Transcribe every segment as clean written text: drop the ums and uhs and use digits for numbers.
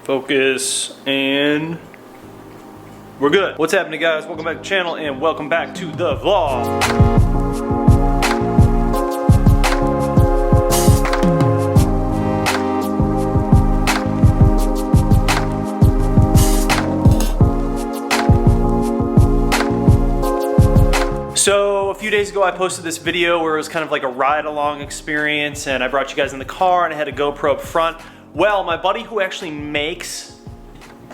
Focus, and we're good. What's happening, guys? Welcome back to the channel and welcome back to the vlog. So a few days ago I posted this video where it was kind of like a ride-along experience, and I brought you guys in the car and I had a GoPro up front. Well, my buddy who actually makes,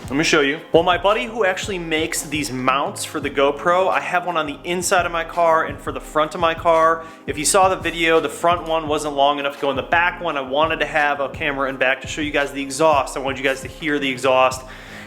let me show you. Well, my buddy who actually makes these mounts for the GoPro, I have one on the inside of my car and for the front of my car. If you saw the video, the front one wasn't long enough to go in the back one. I wanted to have a camera in back to show you guys the exhaust. I wanted you guys to hear the exhaust.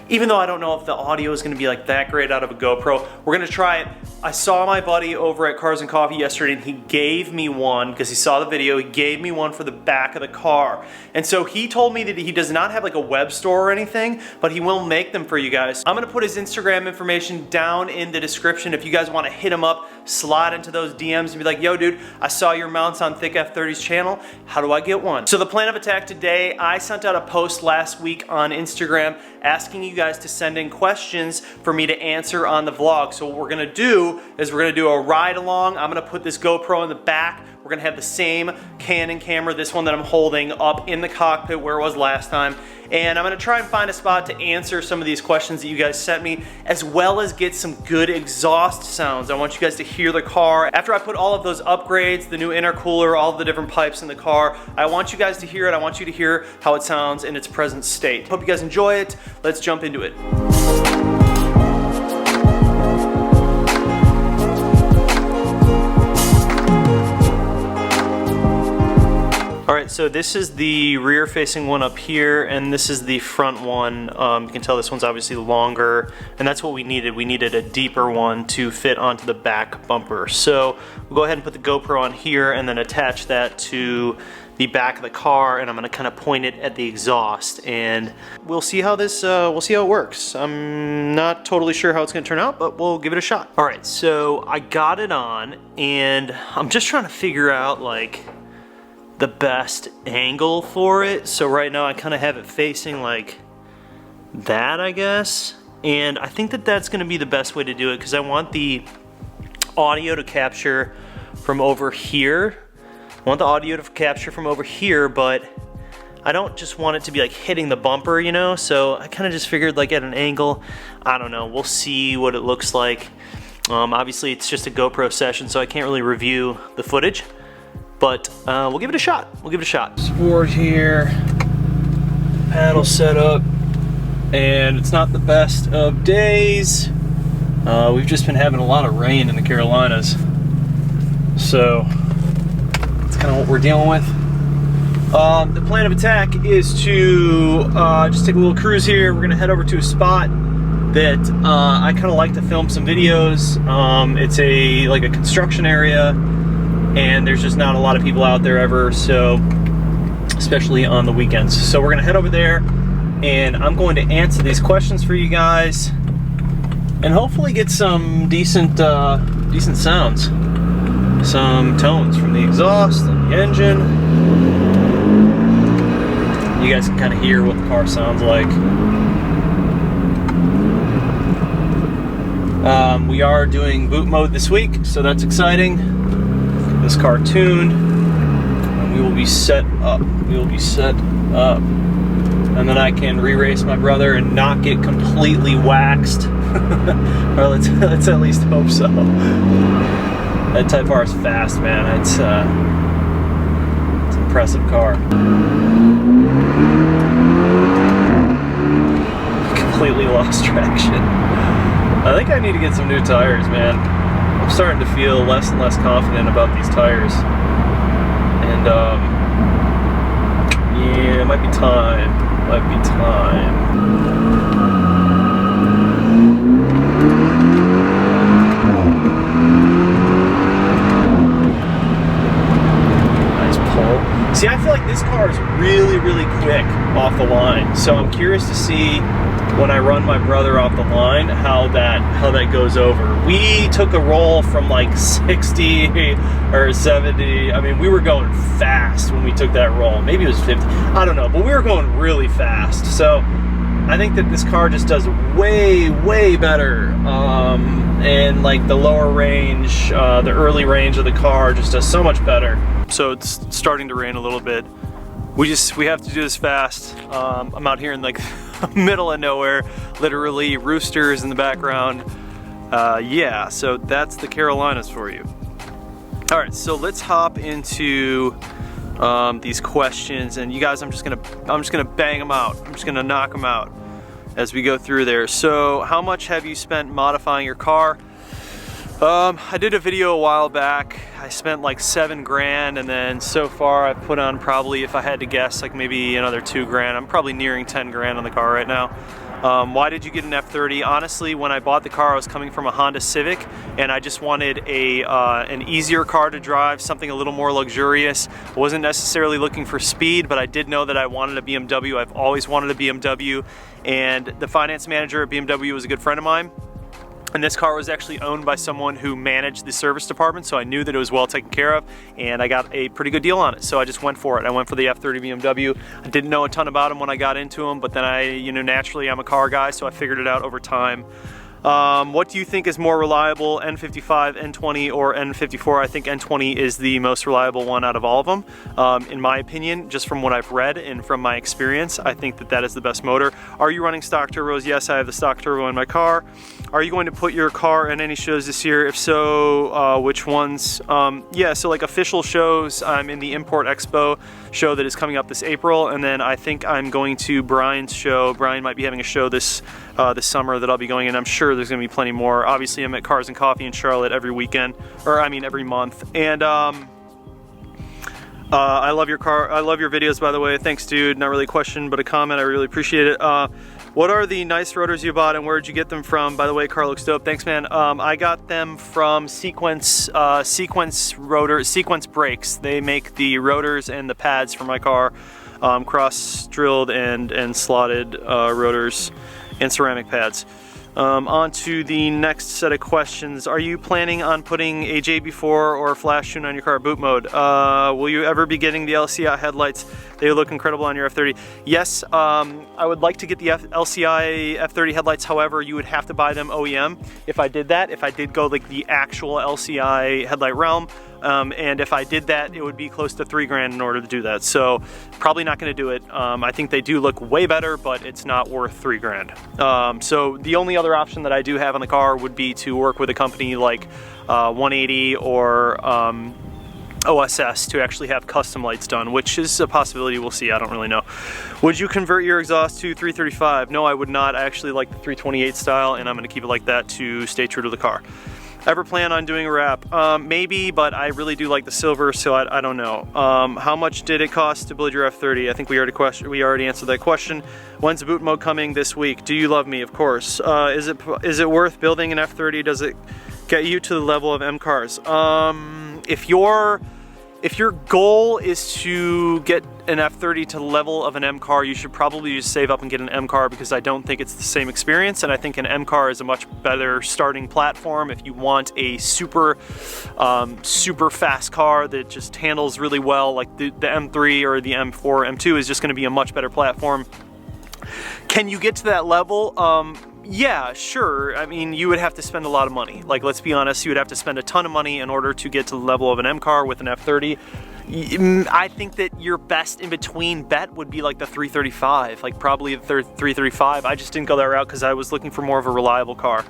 Even though I don't know if the audio is gonna be like that great out of a GoPro, we're gonna try it. I saw my buddy over at Cars and Coffee yesterday and he gave me one, because he saw the video, he gave me one for the back of the car. And so he told me that he does not have like a web store or anything, but he will make them for you guys. I'm gonna put his Instagram information down in the description. If you guys wanna hit him up, slide into those DMs and be like, yo dude, I saw your mounts on Thick F30's channel, how do I get one? So the plan of attack today, I sent out a post last week on Instagram asking you guys to send in questions for me to answer on the vlog. So what we're gonna do is we're gonna do a ride along. I'm gonna put this GoPro in the back. We're gonna have the same Canon camera, this one that I'm holding, up in the cockpit where it was last time. And I'm gonna try and find a spot to answer some of these questions that you guys sent me, as well as get some good exhaust sounds. I want you guys to hear the car. After I put all of those upgrades, the new intercooler, all of the different pipes in the car, I want you guys to hear it. I want you to hear how it sounds in its present state. Hope you guys enjoy it. Let's jump into it. Alright, so this is the rear facing one up here, and this is the front one. You can tell this one's obviously longer, and that's what we needed. We needed a deeper one to fit onto the back bumper. So we'll go ahead and put the GoPro on here and then attach that to the back of the car, and I'm gonna kind of point it at the exhaust, and we'll see how this, we'll see how it works. I'm not totally sure how it's gonna turn out, but we'll give it a shot. Alright, so I got it on, and I'm just trying to figure out like the best angle for it. So right now I kind of have it facing like that, I guess, and I think that that's going to be the best way to do it, because I want the audio to capture from over here. I want the audio to capture from over here, but I don't just want it to be like hitting the bumper, you know, so I kind of just figured like at an angle. I don't know, we'll see what it looks like. Obviously it's just a GoPro session, so I can't really review the footage, but we'll give it a shot. We'll give it a shot. Sport here, paddle setup, and it's not the best of days. We've just been having a lot of rain in the Carolinas, so that's kind of what we're dealing with. The plan of attack is to just take a little cruise here. We're gonna head over to a spot that I kind of like to film some videos. It's like a construction area, and there's just not a lot of people out there ever, so especially on the weekends. So we're gonna head over there, and I'm going to answer these questions for you guys, and hopefully get some decent sounds, some tones from the exhaust and the engine. You guys can kind of hear what the car sounds like. We are doing boot mode this week, so that's exciting. This car tuned, and we will be set up. We will be set up, and then I can re-race my brother and not get completely waxed. Or let's at least hope so. That Type R is fast, man. It's an impressive car. Completely lost traction. I think I need to get some new tires, man. I'm starting to feel less and less confident about these tires, and yeah, it might be time. Might be time. Nice pull. See, I feel like this car is really, really quick off the line, so I'm curious to see when I run my brother off the line how that goes over. We took a roll from like 60 or 70. I mean, we were going fast when we took that roll. Maybe it was 50. I don't know, but we were going really fast. So I think that this car just does way better. And like the lower range, the early range of the car just does so much better. So it's starting to rain a little bit. We have to do this fast. I'm out here in like middle of nowhere, literally roosters in the background. Yeah, so that's the Carolinas for you. All right, so let's hop into these questions, and you guys, I'm just gonna bang them out. I'm just gonna knock them out as we go through there. So, how much have you spent modifying your car? I did a video a while back. I spent like $7 grand, and then so far I've put on probably, if I had to guess, like maybe another $2 grand. I'm probably nearing 10 grand on the car right now. Why did you get an F30? Honestly, when I bought the car, I was coming from a Honda Civic, and I just wanted an easier car to drive, something a little more luxurious. I wasn't necessarily looking for speed, but I did know that I wanted a BMW. I've always wanted a BMW, and the finance manager at BMW was a good friend of mine. And this car was actually owned by someone who managed the service department, so I knew that it was well taken care of, and I got a pretty good deal on it, so I just went for it. I went for the F30 BMW. I didn't know a ton about them when I got into them, but then naturally I'm a car guy, so I figured it out over time. What do you think is more reliable, N55, N20, or N54? I think N20 is the most reliable one out of all of them. In my opinion, just from what I've read and from my experience, I think that that is the best motor. Are you running stock turbos? Yes, I have the stock turbo in my car. Are you going to put your car in any shows this year? If so, which ones? Yeah, so like official shows, I'm in the Import Expo show that is coming up this April, and then I think I'm going to Brian's show. Brian might be having a show this summer that I'll be going in. I'm sure there's going to be plenty more. Obviously, I'm at Cars and Coffee in Charlotte every weekend, or I mean every month. And I love your car. I love your videos, by the way. Thanks, dude. Not really a question, but a comment. I really appreciate it. What are the nice rotors you bought, and where did you get them from? By the way, car looks dope. Thanks, man. I got them from Sequence Brakes. They make the rotors and the pads for my car, cross-drilled and slotted rotors and ceramic pads. On to the next set of questions. Are you planning on putting a JB4 or a flash tune on your car boot mode? Will you ever be getting the LCI headlights? They look incredible on your F30. Yes, I would like to get the LCI F30 headlights. However, you would have to buy them OEM. If I did that, if I did go like the actual LCI headlight realm, and if I did that, it would be close to $3 grand in order to do that. So probably not going to do it. I think they do look way better, but it's not worth $3 grand. So the only other option that I do have on the car would be to work with a company like 180 or OSS to actually have custom lights done, which is a possibility. We'll see. I don't really know. Would you convert your exhaust to 335? No, I would not. I actually like the 328 style, and I'm going to keep it like that to stay true to the car. Ever plan on doing a wrap? Maybe, but I really do like the silver, so I don't know. How much did it cost to build your F30? I think we already answered that question. When's the boot mode coming? This week. Do you love me? Of course. Is it worth building an F30? Does it get you to the level of M cars? If your goal is to get an F30 to the level of an M car, you should probably just save up and get an M car, because I don't think it's the same experience, and I think an M car is a much better starting platform if you want a super fast car that just handles really well. Like the M3 or the M4, M2 is just going to be a much better platform. Can you get to that level? Yeah, sure. I mean, you would have to spend a lot of money. Like, let's be honest, you would have to spend a ton of money in order to get to the level of an M car with an F30. I think that your best in between bet would be like the 335, like probably the 335. I just didn't go that route because I was looking for more of a reliable car.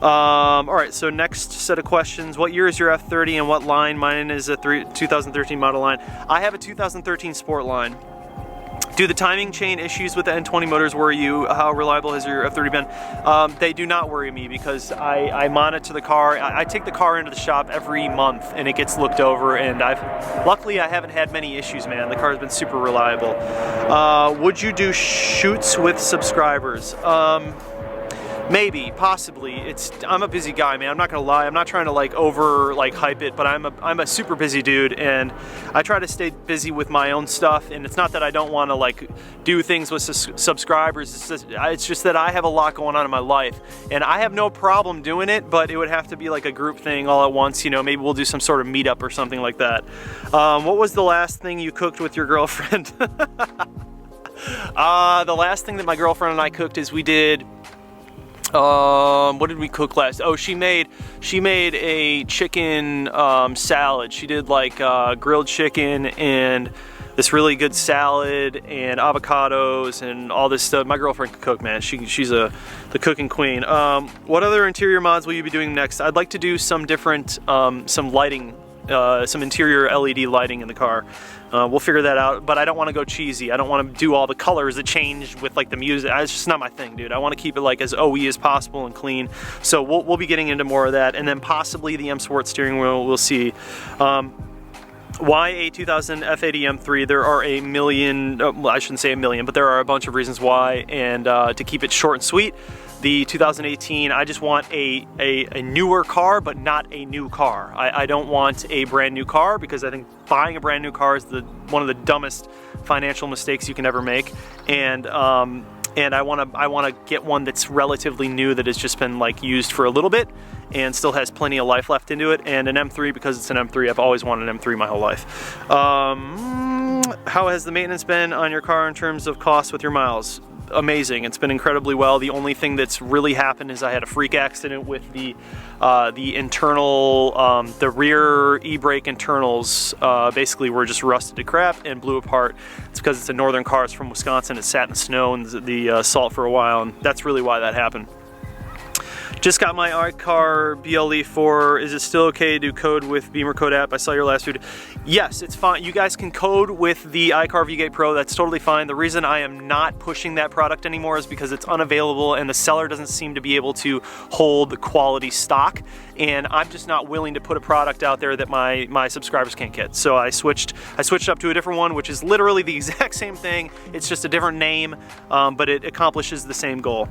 All right, so next set of questions. What year is your F30 and what line? Mine is a 2013 model line. I have a 2013 Sport line. Do the timing chain issues with the N20 motors worry you? How reliable has your F30 been? They do not worry me, because I monitor the car. I take the car into the shop every month and it gets looked over, and luckily I haven't had many issues, man. The car has been super reliable. Would you do shoots with subscribers? Maybe, possibly. I'm a busy guy, man. I'm not gonna lie. I'm not trying to hype it, but I'm a super busy dude, and I try to stay busy with my own stuff. And it's not that I don't want to do things with subscribers. It's just that I have a lot going on in my life, and I have no problem doing it. But it would have to be like a group thing all at once. You know, maybe we'll do some sort of meetup or something like that. What was the last thing you cooked with your girlfriend? The last thing that my girlfriend and I cooked is we did, what did we cook last? Oh, she made a chicken salad. She did like grilled chicken and this really good salad and avocados and all this stuff. My girlfriend can cook, man. She's the cooking queen. What other interior mods will you be doing next? I'd like to do some different, some lighting, some interior LED lighting in the car. We'll figure that out, but I don't want to go cheesy. I don't want to do all the colors that change with like the music. It's just not my thing, dude. I want to keep it like as OE as possible and clean. So we'll be getting into more of that, and then possibly the M Sport steering wheel. We'll see. Why a 2000 F80 M3? There are a million, well, I shouldn't say a million, but there are a bunch of reasons why, and to keep it short and sweet, the 2018, I just want a newer car, but not a new car. I don't want a brand new car because I think buying a brand new car is one of the dumbest financial mistakes you can ever make, and I want to get one that's relatively new, that has just been like used for a little bit and still has plenty of life left into it. And an M3, because it's an M3, I've always wanted an M3 my whole life. How has the maintenance been on your car in terms of cost with your miles? Amazing. It's been incredibly well. The only thing that's really happened is I had a freak accident with the internal, the rear e-brake internals basically were just rusted to crap and blew apart. It's because it's a northern car. It's from Wisconsin. It sat in the snow and the salt for a while, and that's really why that happened. Just got my iCar BLE4. Is it still okay to do code with Bimmercode app? I saw your last video. Yes, it's fine. You guys can code with the iCar V8 Pro. That's totally fine. The reason I am not pushing that product anymore is because it's unavailable and the seller doesn't seem to be able to hold the quality stock. And I'm just not willing to put a product out there that my subscribers can't get. So I switched up to a different one, which is literally the exact same thing. It's just a different name, but it accomplishes the same goal.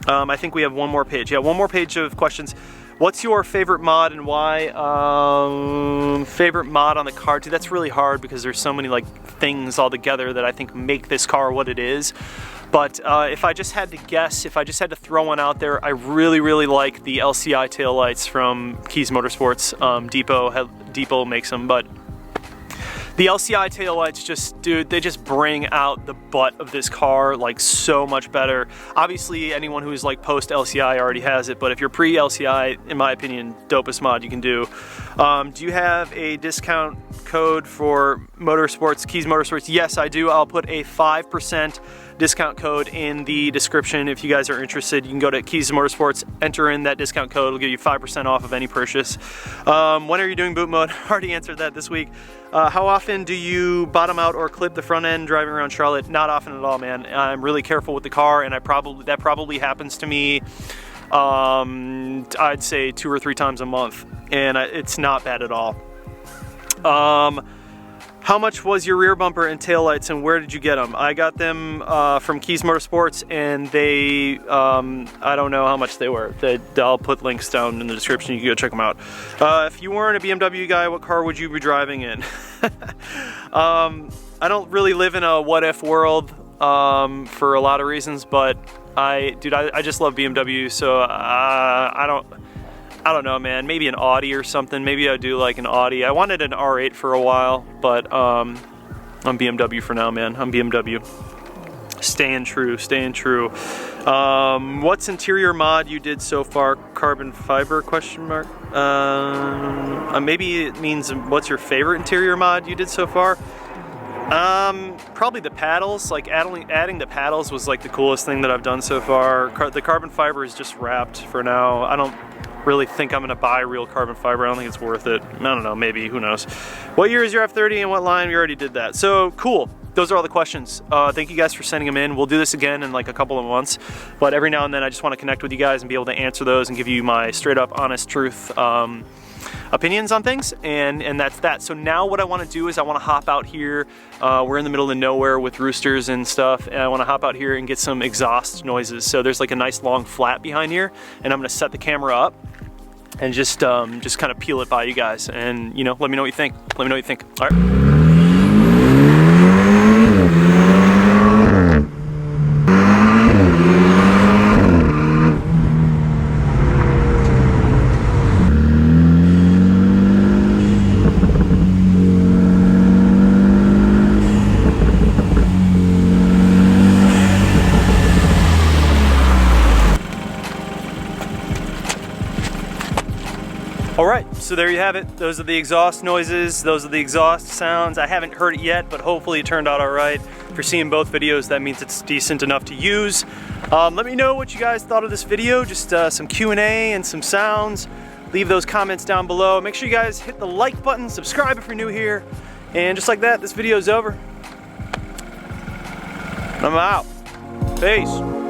I think we have one more page. Yeah, one more page of questions. What's your favorite mod and why? Favorite mod on the car? Dude, that's really hard because there's so many like things all together that I think make this car what it is. But if I just had to guess, if I just had to throw one out there, I really like the LCI taillights from Keys Motorsports. Depot makes them, but the LCI taillights just, dude, they just bring out the butt of this car like so much better. Obviously, anyone who's like post LCI already has it, but if you're pre LCI, in my opinion, dopest mod you can do. Do you have a discount code for Motorsports, Keys Motorsports? Yes, I do. I'll put a 5% discount code in the description. If you guys are interested, you can go to Keys Motorsports, enter in that discount code. It'll give you 5% off of any purchase. When are you doing boot mode? I already answered that this week. How often do you bottom out or clip the front end driving around Charlotte? Not often at all, man. I'm really careful with the car, and that probably happens to me, I'd say 2 or 3 times a month, and it's not bad at all. How much was your rear bumper and taillights, and where did you get them? I got them from Keys Motorsports, and they, I don't know how much they were. I'll put links down in the description. You can go check them out. If you weren't a BMW guy, what car would you be driving in? I don't really live in a what-if world for a lot of reasons, but I just love BMW, so I don't know, man. Maybe an Audi or something. Maybe I'd do like an Audi. I wanted an R8 for a while, but I'm BMW for now, man. I'm BMW. Staying true, staying true. What's interior mod you did so far? Carbon fiber, question mark? Maybe it means what's your favorite interior mod you did so far? Probably the paddles. Like adding the paddles was like the coolest thing that I've done so far. The carbon fiber is just wrapped for now. I don't really think I'm gonna buy real carbon fiber. I don't think it's worth it. I don't know, maybe, who knows. What year is your F30 and what line? We already did that. So cool, those are all the questions. Thank you guys for sending them in. We'll do this again in like a couple of months, but every now and then I just want to connect with you guys and be able to answer those and give you my straight up honest truth opinions on things, and that's that. So now what I want to do is I want to hop out here. We're in the middle of nowhere with roosters and stuff, and I want to hop out here and get some exhaust noises. So there's like a nice long flat behind here, and I'm going to set the camera up and just kind of peel it by you guys, and you know, let me know what you think. Let me know what you think. All right. All right, so there you have it. Those are the exhaust noises. Those are the exhaust sounds. I haven't heard it yet, but hopefully it turned out all right. If you're seeing both videos, that means it's decent enough to use. Let me know what you guys thought of this video. Just some Q&A and some sounds. Leave those comments down below. Make sure you guys hit the like button, subscribe if you're new here. And just like that, this video is over. I'm out. Peace.